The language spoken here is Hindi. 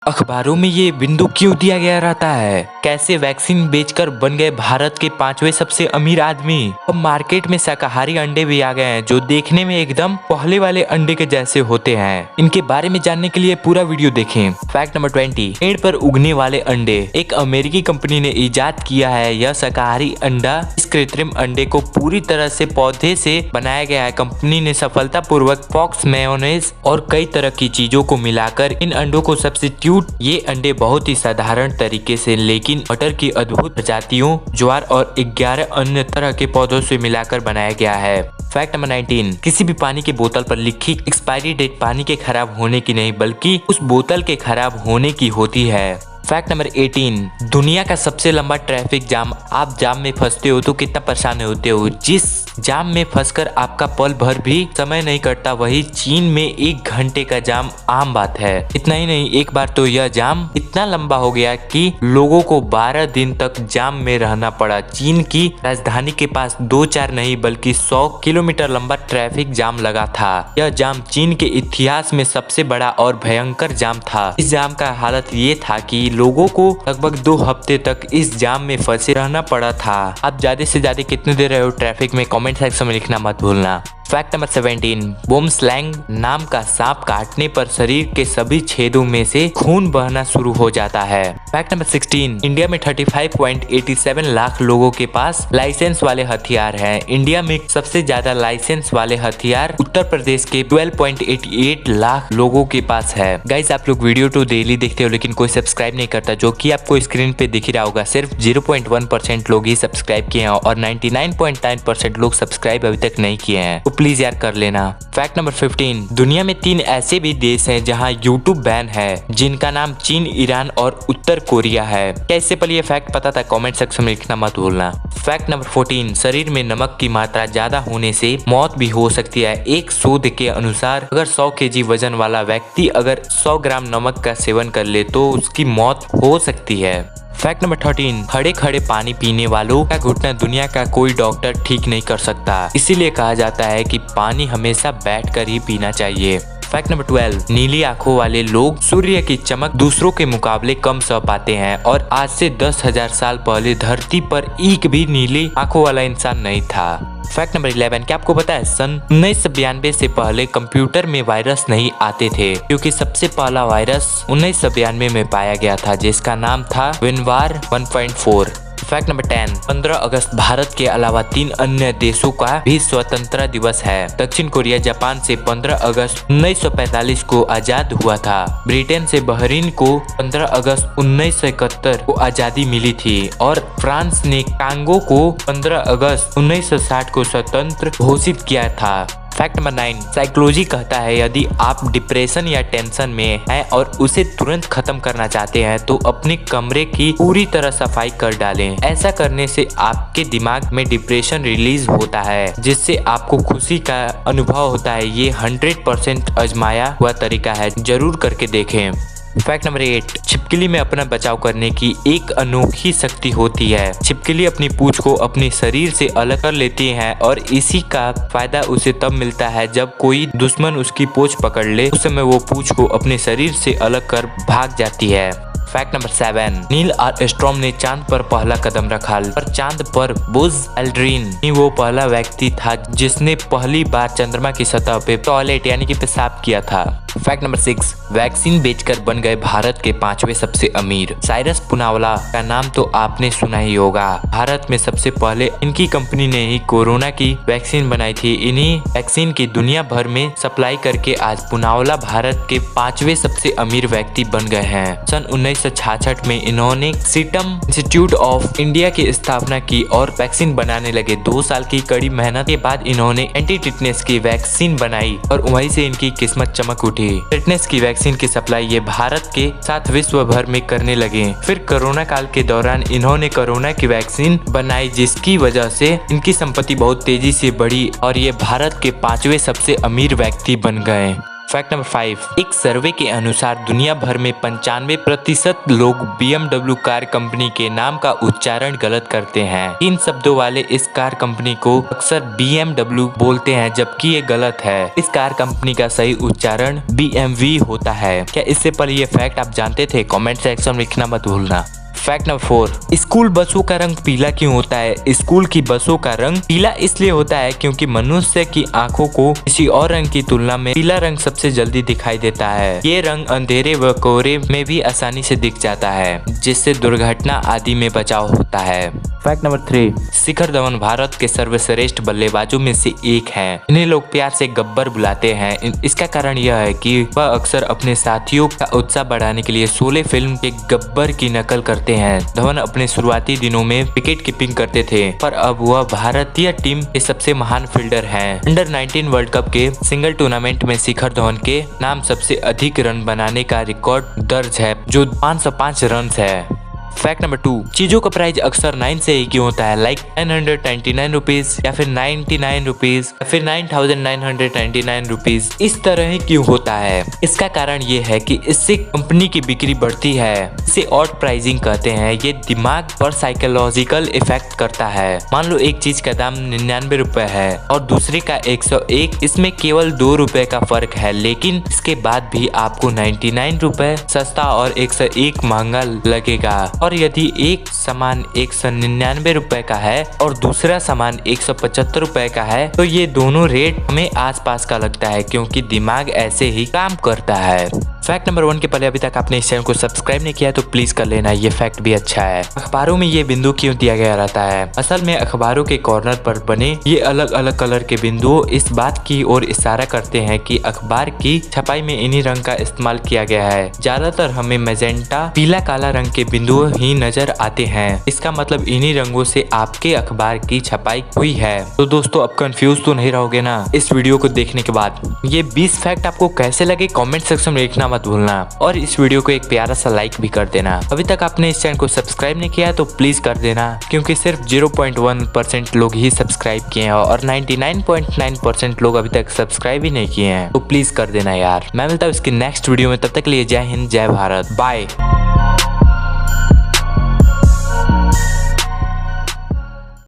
अखबारों में ये बिंदु क्यों दिया गया रहता है? कैसे वैक्सीन बेचकर बन गए भारत के 5वें सबसे अमीर आदमी? अब मार्केट में शाकाहारी अंडे भी आ गए हैं जो देखने में एकदम पहले वाले अंडे के जैसे होते हैं। इनके बारे में जानने के लिए पूरा वीडियो देखें। फैक्ट नंबर 20, पेड़ पर उगने वाले अंडे। एक अमेरिकी कंपनी ने इजाद किया है यह शाकाहारी अंडा। इस कृत्रिम अंडे को पूरी तरह से पौधे से बनाया गया है। कंपनी ने सफलतापूर्वक फॉक्स मेयोनेज और कई तरह की चीजों को मिलाकर इन अंडों को सब्स्टिट्यूट। ये अंडे बहुत ही साधारण तरीके से लेकिन मटर की अद्भुत प्रजातियों, ज्वार और 11 अन्य तरह के पौधों से मिलाकर बनाया गया है। फैक्ट नंबर 19, किसी भी पानी की बोतल पर लिखी एक्सपायरी डेट पानी के खराब होने की नहीं बल्कि उस बोतल के खराब होने की होती है। फैक्ट नंबर 18, दुनिया का सबसे लंबा ट्रैफिक जाम। आप जाम में फंसते हो तो कितना परेशान होते हो। जिस जाम में फंसकर आपका पल भर भी समय नहीं कटता, वही चीन में 1 घंटे का जाम आम बात है। इतना ही नहीं, एक बार तो यह जाम इतना लंबा हो गया कि लोगों को 12 दिन तक जाम में रहना पड़ा। चीन की राजधानी के पास 2-4 नहीं बल्कि 100 किलोमीटर लंबा ट्रैफिक जाम लगा था। यह जाम चीन के इतिहास में सबसे बड़ा और भयंकर जाम था। इस जाम का हालत ये था कि लोगों को लगभग 2 हफ्ते तक इस जाम में फंसे रहना पड़ा था। आप ज्यादा से ज्यादा कितने देर रहे हो ट्रैफिक में, कमेंट सेक्शन में लिखना मत भूलना। फैक्ट नंबर 17, बोमस्लैंग नाम का सांप काटने पर शरीर के सभी छेदों में से खून बहना शुरू हो जाता है। फैक्ट नंबर 16, इंडिया में 35.87 लाख लोगों के पास लाइसेंस वाले हथियार हैं। इंडिया में सबसे ज्यादा लाइसेंस वाले हथियार उत्तर प्रदेश के 12.88 लाख लोगों के पास है। गाइस, आप लोग वीडियो तो डेली देखते हो लेकिन कोई सब्सक्राइब नहीं करता, जो कि आपको स्क्रीन पे दिख रहा होगा। सिर्फ 0.1% लोग ही सब्सक्राइब किए हैं और 99.9% लोग सब्सक्राइब अभी तक नहीं किए हैं, तो प्लीज यार कर लेना। फैक्ट नंबर 15, दुनिया में 3 ऐसे भी देश हैं जहां यूट्यूब बैन है, जिनका नाम चीन, ईरान और उत्तर कोरिया है। क्या इससे पहले ये फैक्ट पता था? कमेंट सेक्शन में लिखना मत भूलना। फैक्ट नंबर 14, शरीर में नमक की मात्रा ज्यादा होने से मौत भी हो सकती है। एक शोध के अनुसार अगर 100 kg वजन वाला व्यक्ति अगर 100 ग्राम नमक का सेवन कर ले तो उसकी मौत हो सकती है। फैक्ट नंबर 13, खड़े खड़े पानी पीने वालों का घुटना दुनिया का कोई डॉक्टर ठीक नहीं कर सकता। इसीलिए कहा जाता है कि पानी हमेशा बैठकर ही पीना चाहिए। फैक्ट नंबर 12, नीली आंखों वाले लोग सूर्य की चमक दूसरों के मुकाबले कम सह पाते हैं और आज से 10,000 साल पहले धरती पर एक भी नीली आंखों वाला इंसान नहीं था। फैक्ट नंबर 11, क्या आपको पता है सन 1992 से पहले कंप्यूटर में वायरस नहीं आते थे, क्योंकि सबसे पहला वायरस 1992 में पाया गया था जिसका नाम था विनवार 1.4। फैक्ट नंबर 10, 15 अगस्त भारत के अलावा 3 अन्य देशों का भी स्वतंत्रता दिवस है। दक्षिण कोरिया जापान से 15 अगस्त 1945 को आजाद हुआ था। ब्रिटेन से बहरीन को 15 अगस्त 1971 को आजादी मिली थी और फ्रांस ने कांगो को 15 अगस्त 1960 को स्वतंत्र घोषित किया था। फैक्ट नंबर 9, साइकोलॉजी कहता है यदि आप डिप्रेशन या टेंशन में हैं और उसे तुरंत खत्म करना चाहते हैं तो अपने कमरे की पूरी तरह सफाई कर डालें। ऐसा करने से आपके दिमाग में डिप्रेशन रिलीज होता है जिससे आपको खुशी का अनुभव होता है। ये 100% आजमाया हुआ तरीका है, जरूर करके देखें। फैक्ट नंबर 8, छिपकली में अपना बचाव करने की एक अनोखी शक्ति होती है। छिपकली अपनी पूंछ को अपने शरीर से अलग कर लेती है और इसी का फायदा उसे तब मिलता है जब कोई दुश्मन उसकी पूंछ पकड़ ले। उस समय वो पूंछ को अपने शरीर से अलग कर भाग जाती है। फैक्ट नंबर 7, नील आर्मस्ट्रांग ने चांद पर पहला कदम रखा पर चांद पर बुज एल्ड्रिन ही वो पहला व्यक्ति था जिसने पहली बार चंद्रमा की सतह पे टॉयलेट यानी कि पेशाब किया था। फैक्ट नंबर 6, वैक्सीन बेचकर बन गए भारत के 5वें सबसे अमीर। साइरस पूनावाला का नाम तो आपने सुना ही होगा। भारत में सबसे पहले इनकी कंपनी ने ही कोरोना की वैक्सीन बनाई थी। इन्हीं वैक्सीन की दुनिया भर में सप्लाई करके आज पूनावाला भारत के 5वें सबसे अमीर व्यक्ति बन गए हैं। सन 1966 में इन्होंने सीरम इंस्टीट्यूट ऑफ इंडिया की स्थापना की और वैक्सीन बनाने लगे। 2 साल की कड़ी मेहनत के बाद इन्होंने एंटी टिटनेस की वैक्सीन बनाई और वहीं से इनकी किस्मत चमक उठी। टिटनेस की वैक्सीन की सप्लाई ये भारत के साथ विश्व भर में करने लगे। फिर कोरोना काल के दौरान इन्होंने कोरोना की वैक्सीन बनाई जिसकी वजह से इनकी संपत्ति बहुत तेजी से बढ़ी और ये भारत के 5वें सबसे अमीर व्यक्ति बन गए। फैक्ट नंबर 5, एक सर्वे के अनुसार दुनिया भर में 95% लोग BMW कार कंपनी के नाम का उच्चारण गलत करते हैं। इन शब्दों वाले इस कार कंपनी को अक्सर BMW बोलते हैं, जबकि ये गलत है। इस कार कंपनी का सही उच्चारण BMW होता है। क्या इससे पहले ये फैक्ट आप जानते थे? कमेंट सेक्शन में लिखना मत भूलना। फैक्ट नंबर 4, स्कूल बसों का रंग पीला क्यों होता है? स्कूल की बसों का रंग पीला इसलिए होता है क्योंकि मनुष्य की आंखों को किसी और रंग की तुलना में पीला रंग सबसे जल्दी दिखाई देता है। ये रंग अंधेरे व कोहरे में भी आसानी से दिख जाता है, जिससे दुर्घटना आदि में बचाव होता है। फैक्ट नंबर 3, शिखर धवन भारत के सर्वश्रेष्ठ बल्लेबाजों में से एक हैं। इन्हें लोग प्यार से गब्बर बुलाते हैं। इसका कारण यह है कि वह अक्सर अपने साथियों का उत्साह बढ़ाने के लिए शोले फिल्म के गब्बर की नकल करते हैं। धवन अपने शुरुआती दिनों में विकेट कीपिंग करते थे, पर अब वह भारतीय टीम के सबसे महान फील्डर हैं। अंडर 19 वर्ल्ड कप के सिंगल टूर्नामेंट में शिखर धवन के नाम सबसे अधिक रन बनाने का रिकॉर्ड दर्ज है, जो 505 रन है। फैक्ट नंबर 2, चीजों का प्राइस अक्सर 9 से ही क्यों होता है? लाइक 999 रुपीज या फिर 99 रुपीज या फिर 9999 रुपीज, इस तरह ही क्यों होता है? इसका कारण ये है कि इससे कंपनी की बिक्री बढ़ती है। इसे ऑड प्राइसिंग कहते हैं। ये दिमाग पर साइकोलॉजिकल इफेक्ट करता है। मान लो एक चीज का दाम 99 रुपए है और दूसरे का 101, इसमें केवल 2 रुपए का फर्क है, लेकिन इसके बाद भी आपको 99 रुपए सस्ता और 101 महंगा लगेगा। और यदि एक सामान 199 रुपए का है और दूसरा सामान 175 रुपए का है, तो ये दोनों रेट हमें आसपास का लगता है, क्योंकि दिमाग ऐसे ही काम करता है। फैक्ट नंबर 1 के पहले अभी तक आपने इस चैनल को सब्सक्राइब नहीं किया तो प्लीज कर लेना, ये फैक्ट भी अच्छा है। अखबारों में ये बिंदु क्यों दिया गया रहता है? असल में अखबारों के कॉर्नर पर बने ये अलग अलग कलर के बिंदु इस बात की ओर इशारा करते हैं कि अखबार की छपाई में इन्हीं रंग का इस्तेमाल किया गया है। ज्यादातर हमें मैजेंटा, पीला, काला रंग के बिंदु ही नजर आते हैं। इसका मतलब इन्हीं रंगों से आपके अखबार की छपाई हुई है। तो दोस्तों, अब कंफ्यूज तो नहीं रहोगे ना इस वीडियो को देखने के बाद? ये 20 फैक्ट आपको कैसे लगे कमेंट सेक्शन में लिखना मत भूलना, और इस वीडियो को एक प्यारा सा लाइक भी कर देना। अभी तक आपने इस चैनल को सब्सक्राइब नहीं किया तो प्लीज कर देना, क्योंकि सिर्फ 0.1% लोग ही सब्सक्राइब किए हैं और 99.9% लोग अभी तक सब्सक्राइब ही नहीं किए हैं। तो प्लीज कर देना यार। मैं मिलता हूँ इसके नेक्स्ट वीडियो में, तब तक के लिए जय हिंद, जय भारत, बाय।